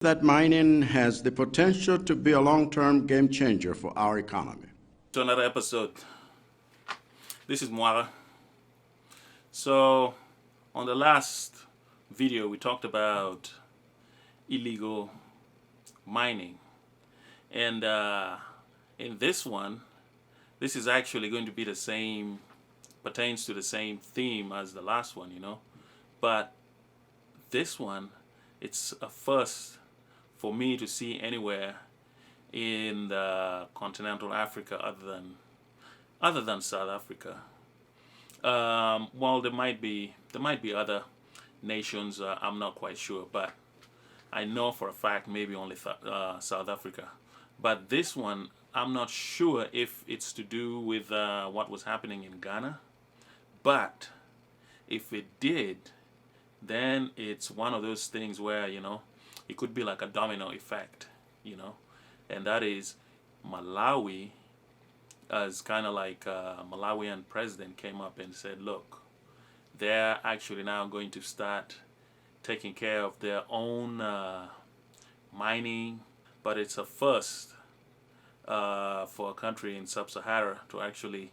that mining has the potential to be a long-term game changer for our economy. To another episode. This is Moira. So, on the last video, we talked about illegal mining. And in this one, this is actually going to be pertains to the same theme as the last one, But this one, it's a first for me to see anywhere in the continental Africa other than South Africa. Well, there might be other nations. I'm not quite sure, but I know for a fact maybe only South Africa. But this one, I'm not sure if it's to do with what was happening in Ghana. But if it did, then it's one of those things where it could be like a domino effect, and that is Malawi, as kind of like a Malawian president came up and said, look, they're actually now going to start taking care of their own mining, but it's a first for a country in sub-Sahara to actually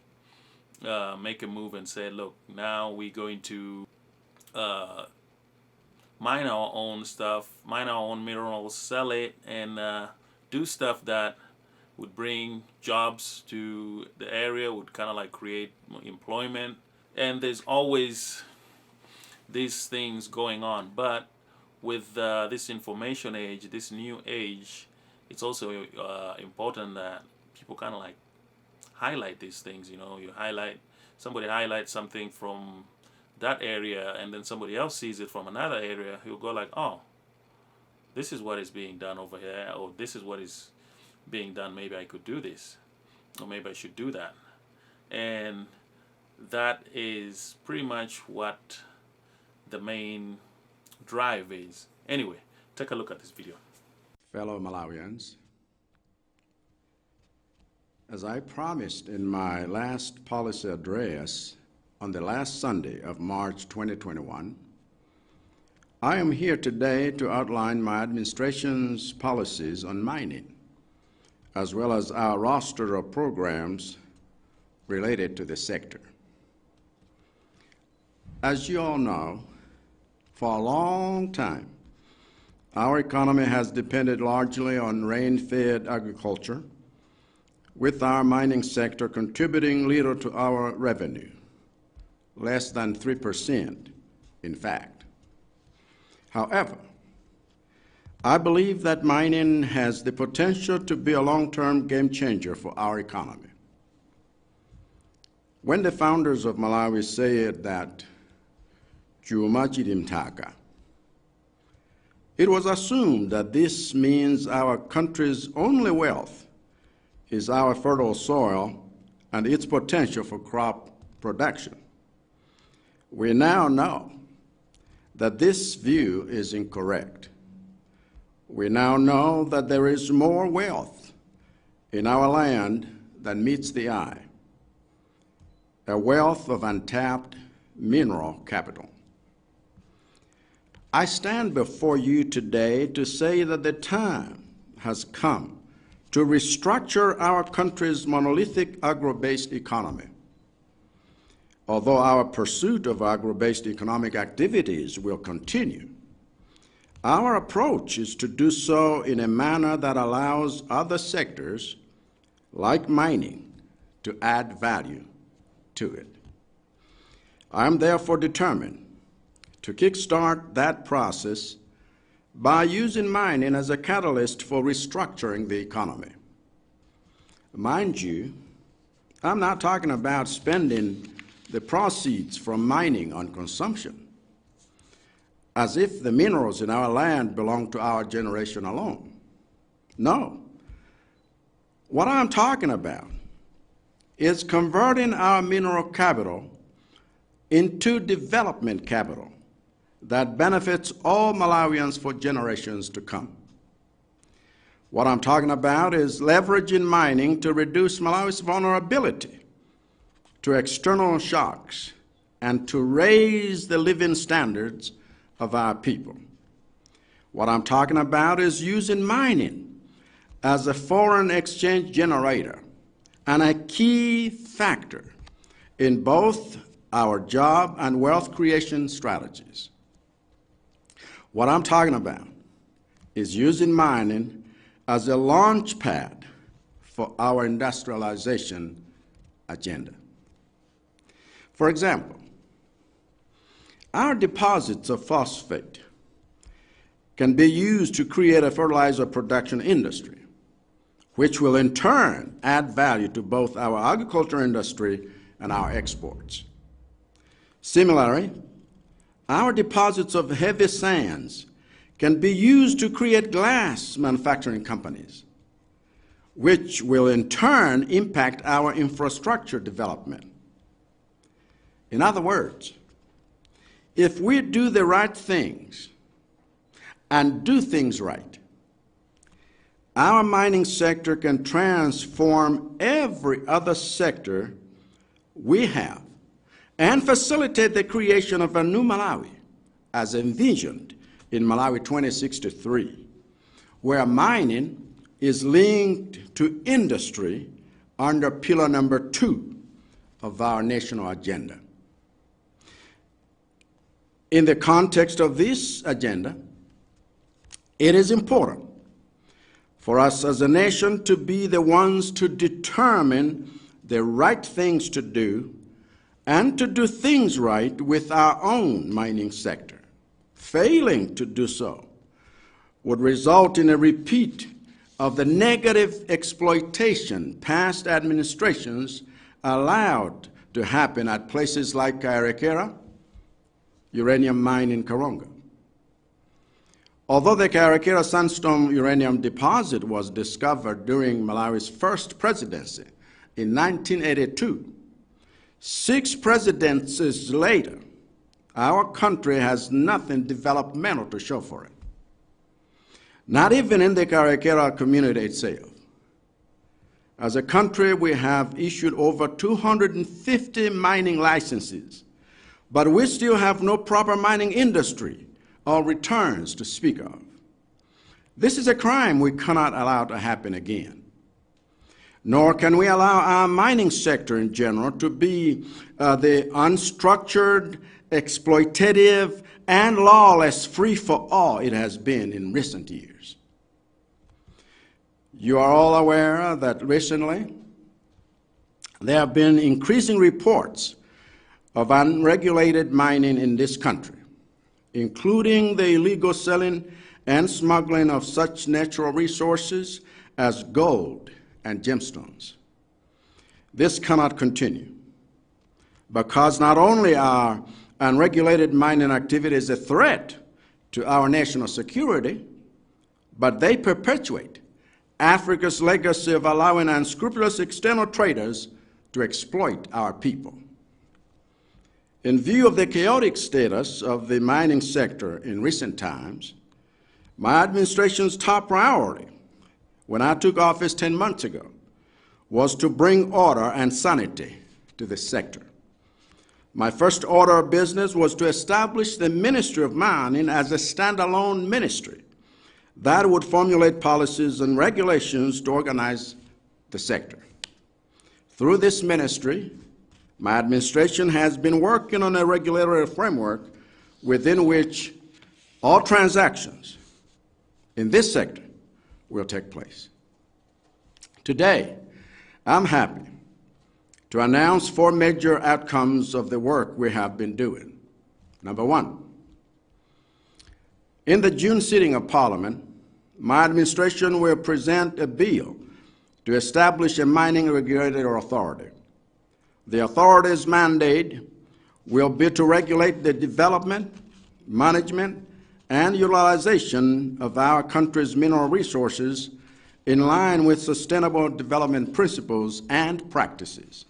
make a move and say, look, now we're going to mine our own stuff, mine our own minerals, sell it, and do stuff that would bring jobs to the area, would kind of like create employment. And there's always these things going on. But with this information age, this new age, it's also important that people kind of like highlight these things. Somebody highlights something from that area, and then somebody else sees it from another area, he'll go like, oh, this is what is being done over here, or this is what is being done, maybe I could do this, or maybe I should do that. And that is pretty much what the main drive is. Anyway, take a look at this video. Fellow Malawians, as I promised in my last policy address on the last Sunday of March 2021, I am here today to outline my administration's policies on mining, as well as our roster of programs related to the sector. As you all know, for a long time, our economy has depended largely on rain-fed agriculture, with our mining sector contributing little to our revenue. Less than 3%, in fact. However, I believe that mining has the potential to be a long-term game changer for our economy. When the founders of Malawi said that Chuma chili mtaka, it was assumed that this means our country's only wealth is our fertile soil and its potential for crop production. We now know that this view is incorrect. We now know that there is more wealth in our land than meets the eye, a wealth of untapped mineral capital. I stand before you today to say that the time has come to restructure our country's monolithic agro-based economy. Although our pursuit of agro-based economic activities will continue, our approach is to do so in a manner that allows other sectors, like mining, to add value to it. I am therefore determined to kickstart that process by using mining as a catalyst for restructuring the economy. Mind you, I'm not talking about spending the proceeds from mining on consumption, as if the minerals in our land belong to our generation alone. No. What I'm talking about is converting our mineral capital into development capital that benefits all Malawians for generations to come. What I'm talking about is leveraging mining to reduce Malawi's vulnerability to external shocks and to raise the living standards of our people. What I'm talking about is using mining as a foreign exchange generator and a key factor in both our job and wealth creation strategies. What I'm talking about is using mining as a launch pad for our industrialization agenda. For example, our deposits of phosphate can be used to create a fertilizer production industry, which will in turn add value to both our agriculture industry and our exports. Similarly, our deposits of heavy sands can be used to create glass manufacturing companies, which will in turn impact our infrastructure development. In other words, if we do the right things and do things right, our mining sector can transform every other sector we have and facilitate the creation of a new Malawi, as envisioned in Malawi 2063, where mining is linked to industry under pillar number 2 of our national agenda. In the context of this agenda, it is important for us as a nation to be the ones to determine the right things to do and to do things right with our own mining sector. Failing to do so would result in a repeat of the negative exploitation past administrations allowed to happen at places like Kairekera, uranium mine in Karonga. Although the Kairekera sandstone uranium deposit was discovered during Malawi's first presidency in 1982, 6 presidencies later, our country has nothing developmental to show for it. Not even in the Kairekera community itself. As a country, we have issued over 250 mining licenses, but we still have no proper mining industry or returns to speak of. This is a crime we cannot allow to happen again. Nor can we allow our mining sector in general to be the unstructured, exploitative, and lawless free-for-all it has been in recent years. You are all aware that recently there have been increasing reports of unregulated mining in this country, including the illegal selling and smuggling of such natural resources as gold and gemstones. This cannot continue, because not only are unregulated mining activities a threat to our national security, but they perpetuate Africa's legacy of allowing unscrupulous external traders to exploit our people. In view of the chaotic status of the mining sector in recent times, my administration's top priority when I took office 10 months ago was to bring order and sanity to the sector. My first order of business was to establish the Ministry of Mining as a standalone ministry that would formulate policies and regulations to organize the sector. Through this ministry, my administration has been working on a regulatory framework within which all transactions in this sector will take place. Today, I'm happy to announce 4 major outcomes of the work we have been doing. Number 1, in the June sitting of Parliament, my administration will present a bill to establish a mining regulator authority. The authority's mandate will be to regulate the development, management, and utilization of our country's mineral resources in line with sustainable development principles and practices.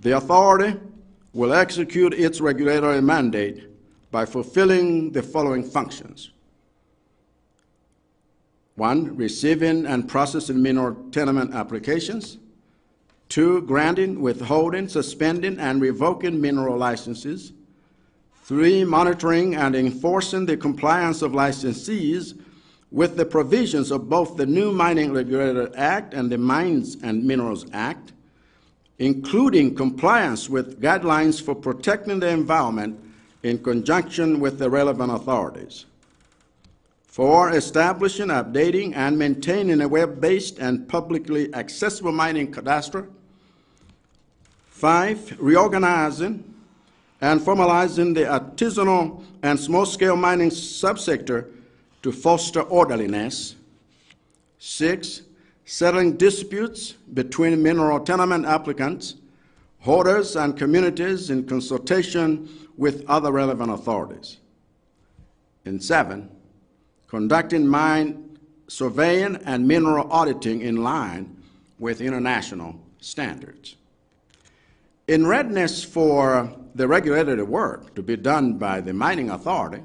The authority will execute its regulatory mandate by fulfilling the following functions. 1, receiving and processing mineral tenement applications. 2, granting, withholding, suspending, and revoking mineral licenses. 3, monitoring and enforcing the compliance of licensees with the provisions of both the new Mining Regulator Act and the Mines and Minerals Act, including compliance with guidelines for protecting the environment in conjunction with the relevant authorities. 4, establishing, updating, and maintaining a web-based and publicly accessible mining cadastre. 5, reorganizing and formalizing the artisanal and small-scale mining subsector to foster orderliness. 6, settling disputes between mineral tenement applicants, holders, and communities in consultation with other relevant authorities. And 7, conducting mine surveying and mineral auditing in line with international standards. In readiness for the regulatory work to be done by the mining authority,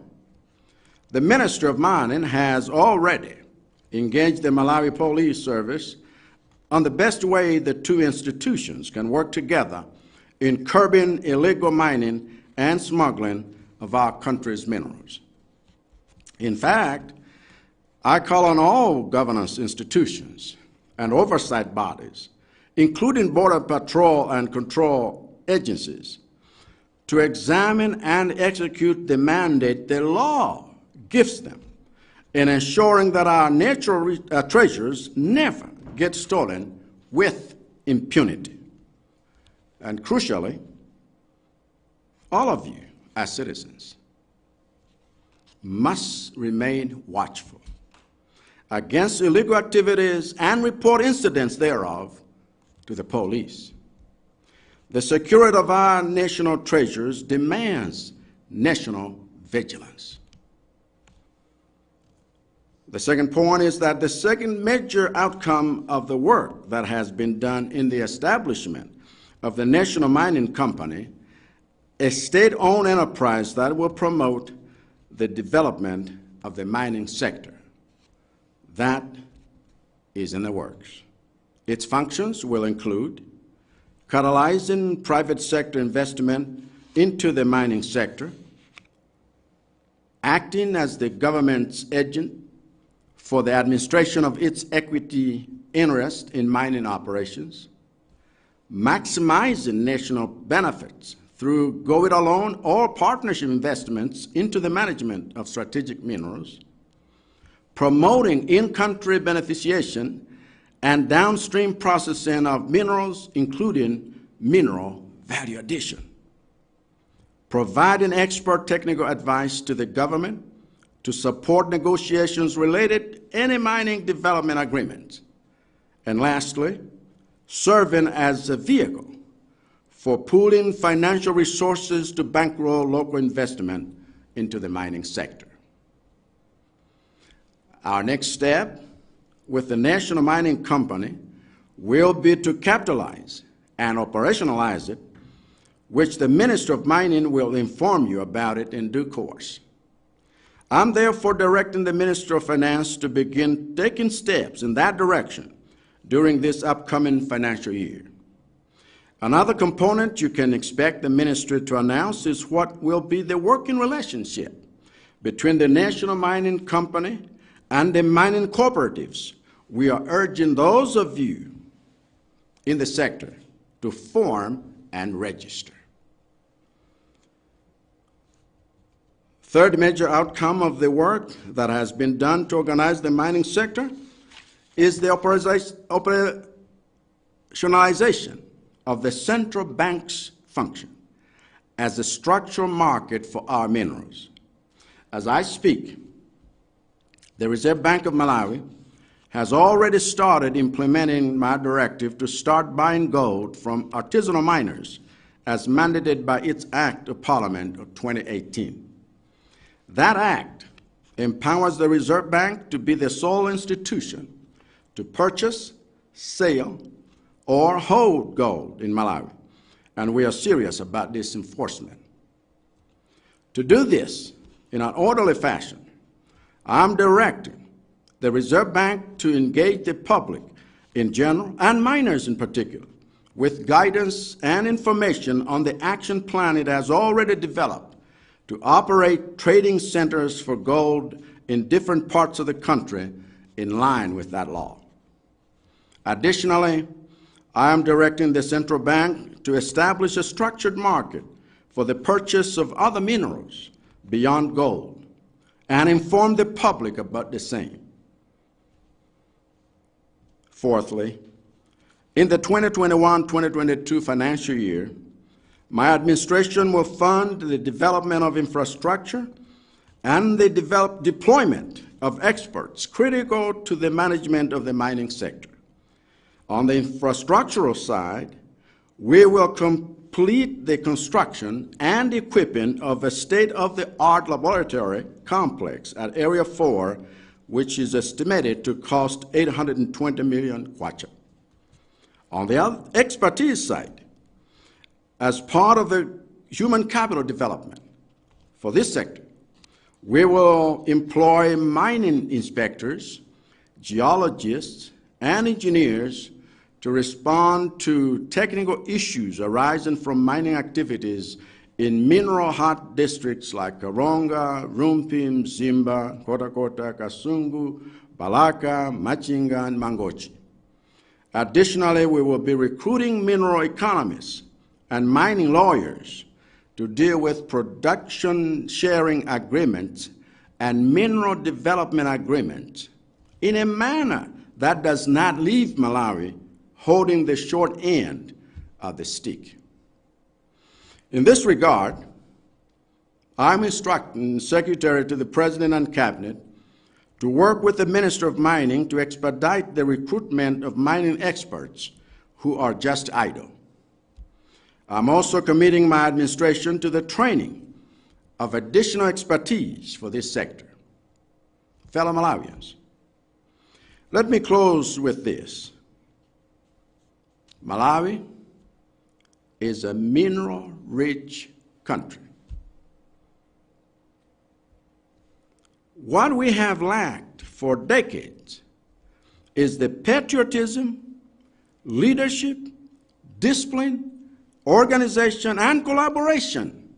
the Ministry of Mining has already engaged the Malawi Police Service on the best way the two institutions can work together in curbing illegal mining and smuggling of our country's minerals. In fact, I call on all governance institutions and oversight bodies, including Border Patrol and control agencies, to examine and execute the mandate the law gives them in ensuring that our natural treasures never get stolen with impunity. And crucially, all of you as citizens must remain watchful against illegal activities and report incidents thereof to the police. The security of our national treasures demands national vigilance. The second point is that the second major outcome of the work that has been done in the establishment of the National Mining Company, a state-owned enterprise that will promote the development of the mining sector. That is in the works. Its functions will include catalyzing private sector investment into the mining sector, acting as the government's agent for the administration of its equity interest in mining operations, maximizing national benefits through go-it-alone or partnership investments into the management of strategic minerals, promoting in-country beneficiation and downstream processing of minerals, including mineral value addition, providing expert technical advice to the government to support negotiations related to any mining development agreement, and lastly, serving as a vehicle for pooling financial resources to bankroll local investment into the mining sector. Our next step with the National Mining Company will be to capitalize and operationalize it, which the Minister of Mining will inform you about it in due course. I'm therefore directing the Minister of Finance to begin taking steps in that direction during this upcoming financial year. Another component you can expect the ministry to announce is what will be the working relationship between the National Mining Company and the mining cooperatives. We are urging those of you in the sector to form and register. Third major outcome of the work that has been done to organize the mining sector is the operationalization of the central bank's function as a structural market for our minerals. As I speak, the Reserve Bank of Malawi has already started implementing my directive to start buying gold from artisanal miners as mandated by its Act of Parliament of 2018. That act empowers the Reserve Bank to be the sole institution to purchase, sell, or hold gold in Malawi, and we are serious about this enforcement. To do this in an orderly fashion, I'm directing the Reserve Bank to engage the public in general, and miners in particular, with guidance and information on the action plan it has already developed to operate trading centers for gold in different parts of the country in line with that law. Additionally, I am directing the central bank to establish a structured market for the purchase of other minerals beyond gold and inform the public about the same. Fourthly, in the 2021-2022 financial year, my administration will fund the development of infrastructure and the deployment of experts critical to the management of the mining sector. On the infrastructural side, we will complete the construction and equipping of a state-of-the-art laboratory complex at Area 4, which is estimated to cost 820 million kwacha. On the expertise side, as part of the human capital development for this sector, we will employ mining inspectors, geologists, and engineers to respond to technical issues arising from mining activities in mineral-hot districts like Karonga, Rumpim, Zimba, Kota, Kasungu, Balaka, Machinga, and Mangochi. Additionally, we will be recruiting mineral economists and mining lawyers to deal with production sharing agreements and mineral development agreements in a manner that does not leave Malawi holding the short end of the stick. In this regard, I'm instructing the Secretary to the President and Cabinet to work with the Minister of Mining to expedite the recruitment of mining experts who are just idle. I'm also committing my administration to the training of additional expertise for this sector. Fellow Malawians, let me close with this. Malawi is a mineral-rich country. What we have lacked for decades is the patriotism, leadership, discipline, organization, and collaboration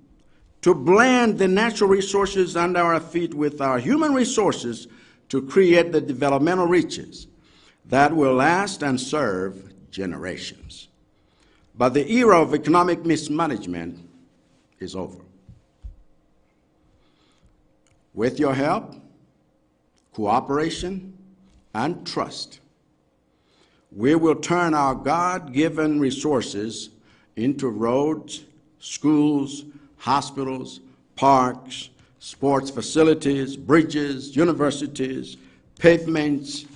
to blend the natural resources under our feet with our human resources to create the developmental riches that will last and serve generations. But the era of economic mismanagement is over. With your help, cooperation, and trust, we will turn our God-given resources into roads, schools, hospitals, parks, sports facilities, bridges, universities, pavements,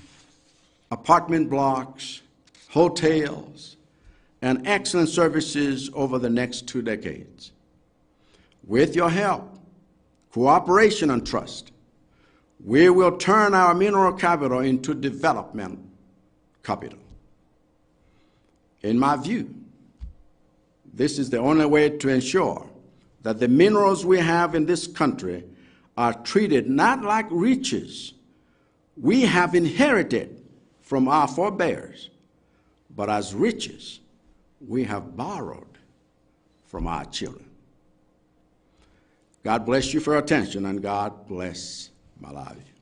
apartment blocks, hotels, and excellent services over the next 2 decades. With your help, cooperation, and trust, we will turn our mineral capital into development capital. In my view, this is the only way to ensure that the minerals we have in this country are treated not like riches we have inherited from our forebears, but as riches we have borrowed from our children. God bless you for your attention, and God bless Malawi.